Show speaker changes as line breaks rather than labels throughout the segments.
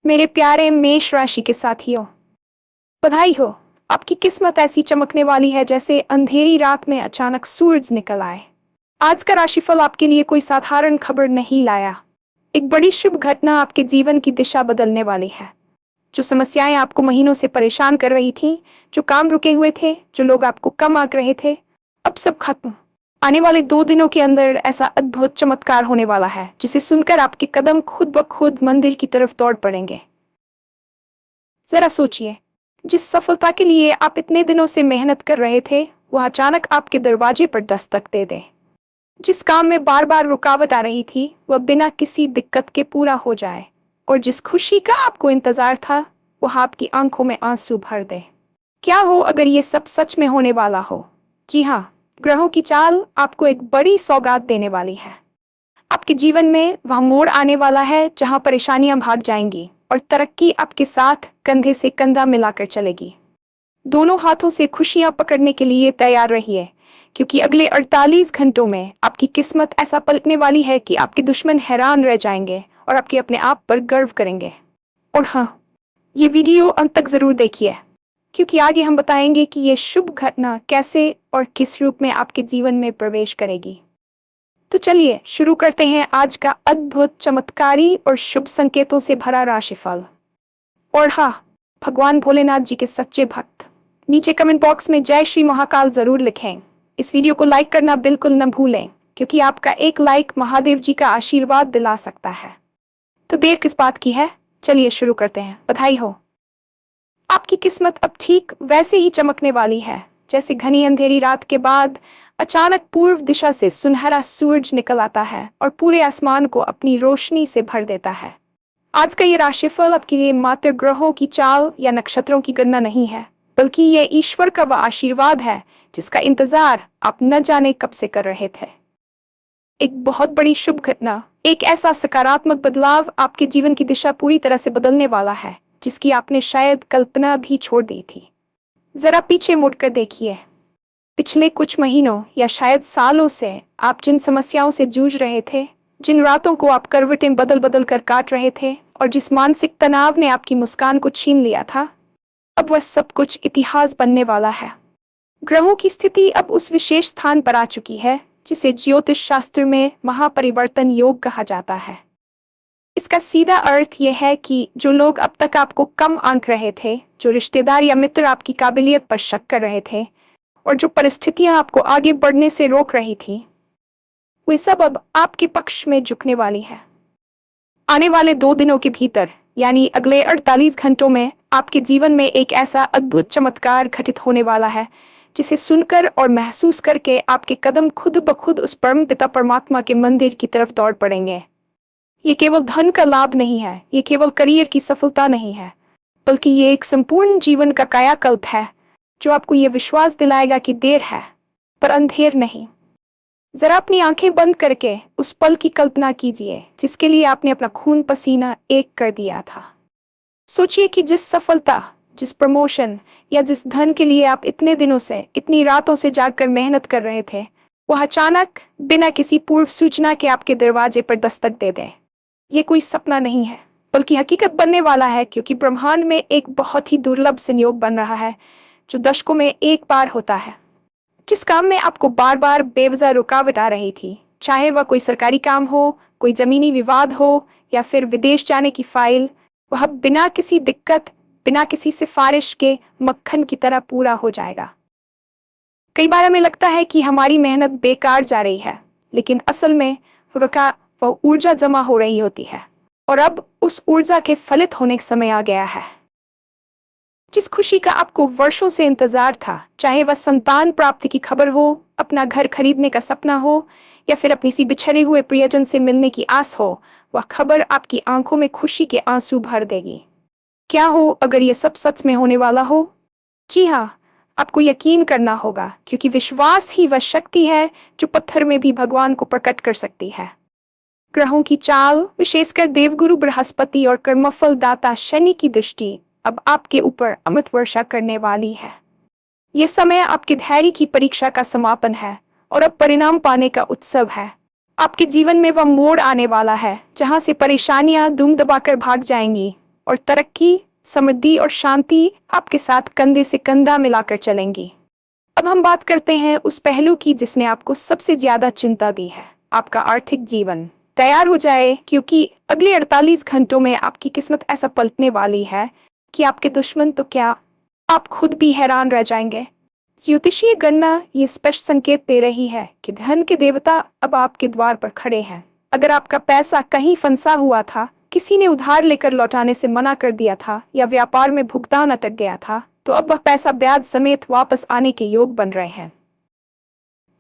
मेरे प्यारे मेष राशि के साथियों, बधाई हो। आपकी किस्मत ऐसी चमकने वाली है जैसे अंधेरी रात में अचानक सूरज निकल आए। आज का राशिफल आपके लिए कोई साधारण खबर नहीं लाया। एक बड़ी शुभ घटना आपके जीवन की दिशा बदलने वाली है। जो समस्याएं आपको महीनों से परेशान कर रही थीं, जो काम रुके हुए थे, जो लोग आपको कम आंक रहे थे, अब सब खत्म। आने वाले 2 दिनों के अंदर ऐसा अद्भुत चमत्कार होने वाला है जिसे सुनकर आपके कदम खुद ब खुद मंदिर की तरफ दौड़ पड़ेंगे। जरा सोचिए, जिस सफलता के लिए आप इतने दिनों से मेहनत कर रहे थे, वह अचानक आपके दरवाजे पर दस्तक दे दे। जिस काम में बार बार रुकावट आ रही थी, वह बिना किसी दिक्कत के पूरा हो जाए। और जिस खुशी का आपको इंतजार था, वह आपकी आंखों में आंसू भर दे। क्या हो अगर ये सब सच में होने वाला हो? जी हाँ, ग्रहों की चाल आपको एक बड़ी सौगात देने वाली है। आपके जीवन में वह मोड़ आने वाला है जहां परेशानियां भाग जाएंगी और तरक्की आपके साथ कंधे से कंधा मिलाकर चलेगी। दोनों हाथों से खुशियां पकड़ने के लिए तैयार रहिए, क्योंकि अगले 48 घंटों में आपकी किस्मत ऐसा पलटने वाली है कि आपके दुश्मन हैरान रह जाएंगे और आपके अपने आप पर गर्व करेंगे। और हाँ, ये वीडियो अंत तक जरूर देखिए, क्योंकि आगे हम बताएंगे कि ये शुभ घटना कैसे और किस रूप में आपके जीवन में प्रवेश करेगी। तो चलिए शुरू करते हैं आज का अद्भुत, चमत्कारी और शुभ संकेतों से भरा राशिफल। और हाँ, भगवान भोलेनाथ जी के सच्चे भक्त नीचे कमेंट बॉक्स में जय श्री महाकाल जरूर लिखें। इस वीडियो को लाइक करना बिल्कुल न भूलें, क्योंकि आपका एक लाइक महादेव जी का आशीर्वाद दिला सकता है। तो देर किस बात की है, चलिए शुरू करते हैं। बधाई हो, आपकी किस्मत अब ठीक वैसे ही चमकने वाली है जैसे घनी अंधेरी रात के बाद अचानक पूर्व दिशा से सुनहरा सूरज निकल आता है और पूरे आसमान को अपनी रोशनी से भर देता है। आज का ये राशिफल आपके लिए मात्र ग्रहों की चाल या नक्षत्रों की गणना नहीं है, बल्कि ये ईश्वर का वह आशीर्वाद है जिसका इंतजार आप न जाने कब से कर रहे थे। एक बहुत बड़ी शुभ घटना, एक ऐसा सकारात्मक बदलाव आपके जीवन की दिशा पूरी तरह से बदलने वाला है जिसकी आपने शायद कल्पना भी छोड़ दी थी। जरा पीछे मुड़कर देखिए। पिछले कुछ महीनों या शायद सालों से आप जिन समस्याओं से जूझ रहे थे, जिन रातों को आप करवटें बदल बदल कर काट रहे थे और जिस मानसिक तनाव ने आपकी मुस्कान को छीन लिया था, अब वह सब कुछ इतिहास बनने वाला है। ग्रहों की स्थिति अब उस विशेष स्थान पर आ चुकी है जिसे ज्योतिष शास्त्र में महापरिवर्तन योग कहा जाता है। इसका सीधा अर्थ यह है कि जो लोग अब तक आपको कम आंक रहे थे, जो रिश्तेदार या मित्र आपकी काबिलियत पर शक कर रहे थे और जो परिस्थितियां आपको आगे बढ़ने से रोक रही थी, वे सब अब आपके पक्ष में झुकने वाली है। आने वाले 2 दिनों के भीतर, यानी अगले 48 घंटों में, आपके जीवन में एक ऐसा अद्भुत चमत्कार घटित होने वाला है जिसे सुनकर और महसूस करके आपके कदम खुद ब खुद उस परम पिता परमात्मा के मंदिर की तरफ दौड़ पड़ेंगे। ये केवल धन का लाभ नहीं है, ये केवल करियर की सफलता नहीं है, बल्कि ये एक संपूर्ण जीवन का कायाकल्प है जो आपको ये विश्वास दिलाएगा कि देर है पर अंधेर नहीं। जरा अपनी आंखें बंद करके उस पल की कल्पना कीजिए जिसके लिए आपने अपना खून पसीना एक कर दिया था। सोचिए कि जिस सफलता, जिस प्रमोशन या जिस धन के लिए आप इतने दिनों से, इतनी रातों से जागकर मेहनत कर रहे थे, वह अचानक बिना किसी पूर्व सूचना के आपके दरवाजे पर दस्तक दे दे। ये कोई सपना नहीं है, बल्कि हकीकत बनने वाला है, क्योंकि ब्रह्मांड में एक बहुत ही दुर्लभ संयोग बन रहा है जो दशकों में एक बार होता है। जिस काम में आपको बार बार बेवजह रुकावट आ रही थी, चाहे वह कोई सरकारी काम हो, कोई जमीनी विवाद हो या फिर विदेश जाने की फाइल, वह बिना किसी दिक्कत, बिना किसी सिफारिश के मक्खन की तरह पूरा हो जाएगा। कई बार हमें लगता है कि हमारी मेहनत बेकार जा रही है, लेकिन असल में वह ऊर्जा जमा हो रही होती है और अब उस ऊर्जा के फलित होने का समय आ गया है। जिस खुशी का आपको वर्षों से इंतजार था, चाहे वह संतान प्राप्ति की खबर हो, अपना घर खरीदने का सपना हो या फिर अपनी सी बिछड़े हुए प्रियजन से मिलने की आस हो, वह खबर आपकी आंखों में खुशी के आंसू भर देगी। क्या हो अगर यह सब सच में होने वाला हो? जी हाँ, आपको यकीन करना होगा, क्योंकि विश्वास ही वह शक्ति है जो पत्थर में भी भगवान को प्रकट कर सकती है। ग्रहों की चाल, विशेषकर देवगुरु बृहस्पति और कर्मफल दाता शनि की दृष्टि अब आपके ऊपर अमृत वर्षा करने वाली है। ये समय आपके धैर्य की परीक्षा का समापन है और अब परिणाम पाने का उत्सव है। आपके जीवन में वह मोड़ आने वाला है जहां से परेशानियां दुम दबाकर भाग जाएंगी और तरक्की, समृद्धि और शांति आपके साथ कंधे से कंधा मिलाकर चलेंगी। अब हम बात करते हैं उस पहलू की जिसने आपको सबसे ज्यादा चिंता दी है, आपका आर्थिक जीवन। तैयार हो जाए, क्योंकि अगले 48 घंटों में आपकी किस्मत ऐसा पलटने वाली है कि आपके दुश्मन तो क्या, आप खुद भी हैरान रह जाएंगे। ज्योतिषीय गणना ये स्पष्ट संकेत दे रही है कि धन के देवता अब आपके द्वार पर खड़े हैं। अगर आपका पैसा कहीं फंसा हुआ था, किसी ने उधार लेकर लौटाने से मना कर दिया था या व्यापार में भुगतान अटक गया था, तो अब वह पैसा ब्याज समेत वापस आने के योग बन रहे हैं।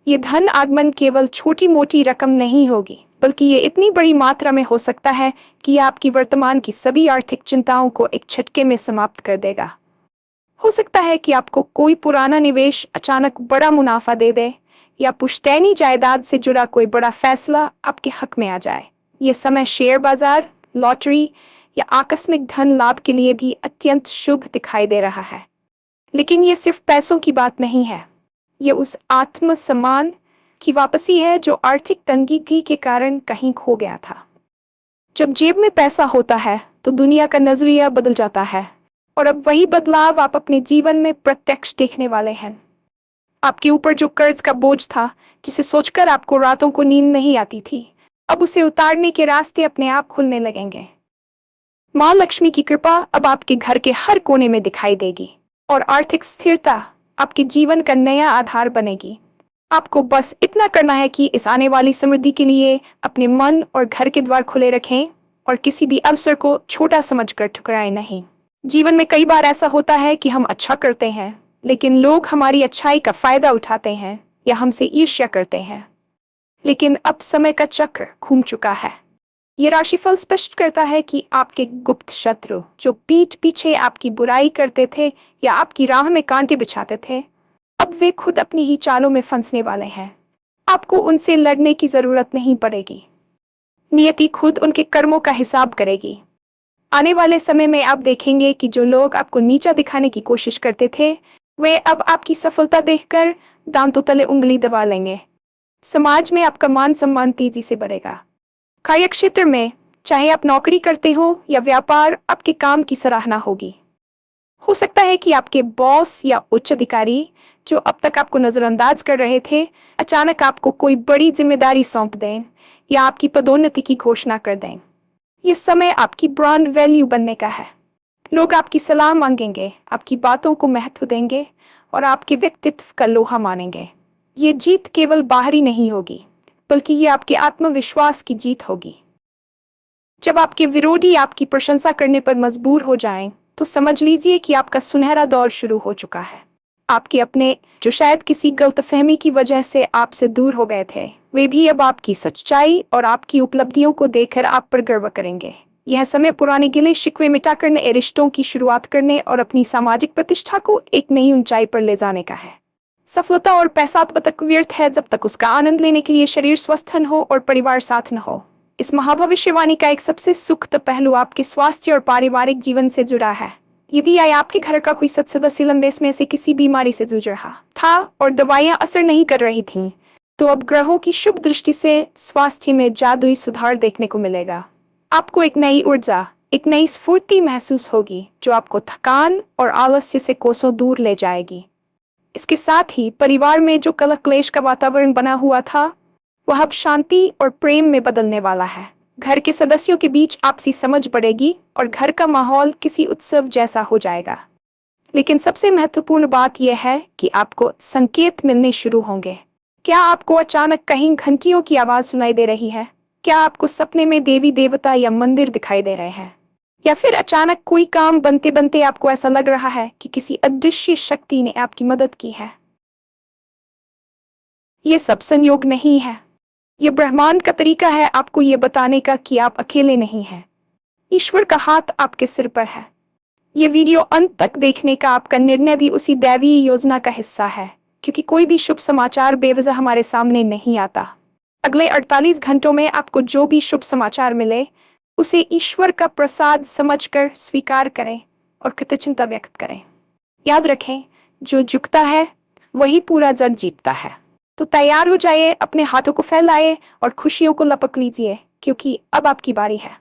ये धन आगमन केवल छोटी मोटी रकम नहीं होगी, बल्कि ये इतनी बड़ी मात्रा में हो सकता है कि यह आपकी वर्तमान की सभी आर्थिक चिंताओं को एक झटके में समाप्त कर देगा। हो सकता है कि आपको कोई पुराना निवेश अचानक बड़ा मुनाफा दे दे, या पुश्तैनी जायदाद से जुड़ा कोई बड़ा फैसला आपके हक में आ जाए। ये समय शेयर बाजार, लॉटरी या आकस्मिक धन लाभ के लिए भी अत्यंत शुभ दिखाई दे रहा है। लेकिन ये सिर्फ पैसों की बात नहीं है, ये उस आत्मसम्मान की वापसी है जो आर्थिक तंगी के कारण कहीं खो गया था। जब जेब में पैसा होता है तो दुनिया का नजरिया बदल जाता है, और अब वही बदलाव आप अपने जीवन में प्रत्यक्ष देखने वाले हैं। आपके ऊपर जो कर्ज का बोझ था, जिसे सोचकर आपको रातों को नींद नहीं आती थी, अब उसे उतारने के रास्ते अपने आप खुलने लगेंगे। माँ लक्ष्मी की कृपा अब आपके घर के हर कोने में दिखाई देगी, और आर्थिक स्थिरता आपके जीवन का नया आधार बनेगी। आपको बस इतना करना है कि इस आने वाली समृद्धि के लिए अपने मन और घर के द्वार खुले रखें, और किसी भी अवसर को छोटा समझकर ठुकराएं नहीं। जीवन में कई बार ऐसा होता है कि हम अच्छा करते हैं, लेकिन लोग हमारी अच्छाई का फायदा उठाते हैं या हमसे ईर्ष्या करते हैं। लेकिन अब समय का चक्र घूम चुका है। ये राशिफल स्पष्ट करता है कि आपके गुप्त शत्रु, जो पीठ पीछे आपकी बुराई करते थे या आपकी राह में कांटे बिछाते थे, अब वे खुद अपनी ही चालों में फंसने वाले हैं। आपको उनसे लड़ने की जरूरत नहीं पड़ेगी। नियति खुद उनके कर्मों का हिसाब करेगी। आने वाले समय में आप देखेंगे कि जो लोग आपको नीचा दिखाने की कोशिश करते थे, वे अब आपकी सफलता देखकर दांतों तले उंगली दबा लेंगे। समाज में आपका मान सम्मान तेजी से बढ़ेगा। कार्य क्षेत्र में, चाहे आप नौकरी करते हो या व्यापार, आपके काम की सराहना होगी। हो सकता है कि आपके बॉस या उच्च अधिकारी, जो अब तक आपको नजरअंदाज कर रहे थे, अचानक आपको कोई बड़ी जिम्मेदारी सौंप दें या आपकी पदोन्नति की घोषणा कर दें। ये समय आपकी ब्रांड वैल्यू बनने का है। लोग आपकी सलाह मांगेंगे, आपकी बातों को महत्व देंगे और आपके व्यक्तित्व का लोहा मानेंगे। ये जीत केवल बाहरी नहीं होगी, बल्कि ये आपके आत्मविश्वास की जीत होगी। जब आपके विरोधी आपकी प्रशंसा करने पर मजबूर हो जाएं, तो समझ लीजिए कि आपका सुनहरा दौर शुरू हो चुका है। आपके अपने, जो शायद किसी गलतफहमी की वजह से आपसे दूर हो गए थे, वे भी अब आपकी सच्चाई और आपकी उपलब्धियों को देखकर आप पर गर्व करेंगे। यह समय पुराने गिले शिकवे मिटाकर नए रिश्तों की शुरुआत करने और अपनी सामाजिक प्रतिष्ठा को एक नई ऊंचाई पर ले जाने का है। सफलता और पैसा तब तक व्यर्थ है जब तक उसका आनंद लेने के लिए शरीर स्वस्थ न हो और परिवार साथ न हो। इस महाभविष्यवाणी का एक सबसे सुखद पहलू आपके स्वास्थ्य और पारिवारिक जीवन से जुड़ा है। यदि आपके घर का कोई सदस्य लंबे समय से किसी बीमारी से जूझ रहा था और दवाइयां असर नहीं कर रही थीं, तो अब ग्रहों की शुभ दृष्टि से स्वास्थ्य में जादुई सुधार देखने को मिलेगा। आपको एक नई ऊर्जा, एक नई स्फूर्ति महसूस होगी, जो आपको थकान और आलस्य से कोसों दूर ले जाएगी। इसके साथ ही परिवार में जो कलह क्लेश का वातावरण बना हुआ था, वह अब शांति और प्रेम में बदलने वाला है। घर के सदस्यों के बीच आपसी समझ बढ़ेगी और घर का माहौल किसी उत्सव जैसा हो जाएगा। लेकिन सबसे महत्वपूर्ण बात यह है कि आपको संकेत मिलने शुरू होंगे। क्या आपको अचानक कहीं घंटियों की आवाज सुनाई दे रही है? क्या आपको सपने में देवी देवता या मंदिर दिखाई दे रहे हैं? या फिर अचानक कोई काम बनते बनते आपको ऐसा लग रहा है कि किसी अदृश्य शक्ति ने आपकी मदद की है? ये सब संयोग नहीं है। ये ब्रह्मांड का तरीका है आपको ये बताने का कि आप अकेले नहीं हैं। ईश्वर का हाथ आपके सिर पर है। ये वीडियो अंत तक देखने का आपका निर्णय भी उसी दैवीय योजना का हिस्सा है, क्योंकि कोई भी शुभ समाचार बेवजह हमारे सामने नहीं आता। अगले 48 घंटों में आपको जो भी शुभ समाचार मिले, उसे ईश्वर का प्रसाद समझकर स्वीकार करें और कृतज्ञता व्यक्त करें। याद रखें, जो झुकता है वही पूरा जग जीतता है। तो तैयार हो जाइए, अपने हाथों को फैलाए और खुशियों को लपक लीजिए, क्योंकि अब आपकी बारी है।